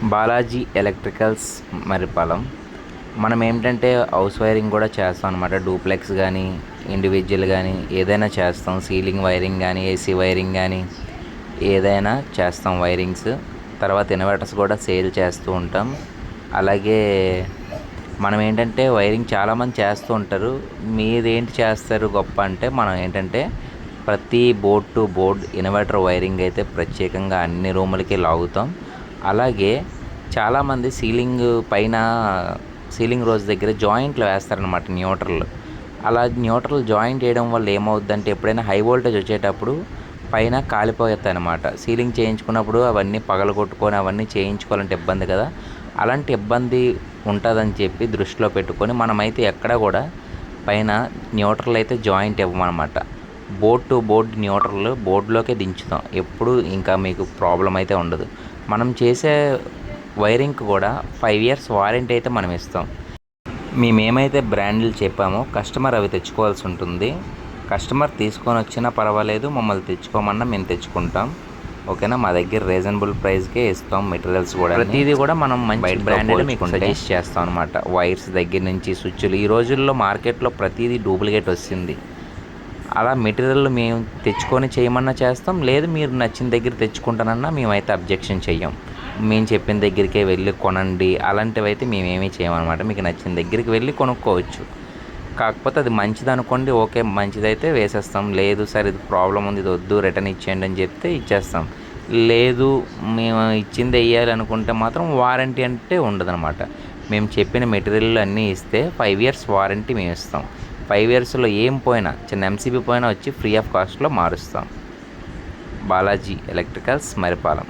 Balaji electricals Maripalem. మనం ఏంటంటే house wiring కూడా చేస్తాం అనమాట. డూప్లెక్స్ కానీ ఇండివిజువల్ కానీ ఏదైనా చేస్తాం. సీలింగ్ వైరింగ్ కానీ ఏసీ వైరింగ్ కానీ ఏదైనా చేస్తాం వైరింగ్స్. తర్వాత ఇన్వర్టర్స్ కూడా సేల్ చేస్తూ ఉంటాం. అలాగే మనం ఏంటంటే వైరింగ్ చాలామంది చేస్తూ ఉంటారు. మీరేంటి చేస్తారు గొప్ప అంటే, మనం ఏంటంటే ప్రతి board to board inverter wiring అయితే ప్రత్యేకంగా అన్ని రూములకి లాగుతాం. అలాగే చాలామంది సీలింగ్ రోజు దగ్గర జాయింట్లు వేస్తారనమాట, న్యూట్రల్. అలా న్యూట్రల్ జాయింట్ వేయడం వల్ల ఏమవుద్దంటే, ఎప్పుడైనా హై వోల్టేజ్ వచ్చేటప్పుడు పైన కాలిపోతాయి అనమాట. సీలింగ్ చేయించుకున్నప్పుడు అవన్నీ పగలగొట్టుకొని అవన్నీ చేయించుకోవాలంటే ఇబ్బంది కదా. అలాంటి ఇబ్బంది ఉంటుందని చెప్పి దృష్టిలో పెట్టుకొని మనమైతే ఎక్కడ కూడా పైన న్యూట్రల్ అయితే జాయింట్ ఇవ్వమన్నమాట. బోర్డ్ టు బోర్డ్ న్యూట్రల్ బోర్డులోకే దించుతాం. ఎప్పుడు ఇంకా మీకు ప్రాబ్లం అయితే ఉండదు. మనం చేసే వైరింగ్కి కూడా 5 years వారంటీ అయితే మనం ఇస్తాం. మేమేమైతే బ్రాండ్లు చెప్పామో కస్టమర్ అవి తెచ్చుకోవాల్సి ఉంటుంది. కస్టమర్ తీసుకొని వచ్చినా పర్వాలేదు, మమ్మల్ని తెచ్చుకోమన్నా మేము తెచ్చుకుంటాం. ఓకేనా. మా దగ్గర రీజనబుల్ ప్రైస్కే ఇస్తాం. మెటీరియల్స్ కూడా ప్రతిదీ కూడా మనం మంచి బ్రాండెడ్ మీకు సజెస్ట్ చేస్తాం అనమాట. వైర్స్ దగ్గర నుంచి స్విచ్లు. ఈ రోజుల్లో మార్కెట్లో ప్రతిదీ డూప్లికేట్ వస్తుంది. అలా మెటీరియల్ మేము తెచ్చుకొని చేయమన్నా చేస్తాం, లేదు మీరు నచ్చిన దగ్గర తెచ్చుకుంటానన్నా మేమైతే అబ్జెక్షన్ చెయ్యం. మేము చెప్పిన దగ్గరికే వెళ్ళి కొనండి అలాంటివి అయితే మేమేమీ చేయమన్నమాట. మీకు నచ్చిన దగ్గరికి వెళ్ళి కొనుక్కోవచ్చు. కాకపోతే అది మంచిది అనుకోండి, ఓకే మంచిదైతే వేసేస్తాం. లేదు సార్ ఇది ప్రాబ్లం ఉంది, ఇది వద్దు, రిటర్న్ ఇచ్చేయండి అని చెప్తే ఇచ్చేస్తాం. లేదు మేము ఇచ్చింది వేయాలి అనుకుంటే మాత్రం వారంటీ అంటే ఉండదన్నమాట. మేము చెప్పిన మెటీరియల్ అన్నీ ఇస్తే 5 years వారంటీ మేము ఇస్తాం. 5 yearsలో ఏం పోయినా, చిన్న ఎంసీబీ పోయినా వచ్చి ఫ్రీ ఆఫ్ కాస్ట్లో మారుస్తాం. బాలాజీ ఎలక్ట్రికల్స్ మరిపాలెం.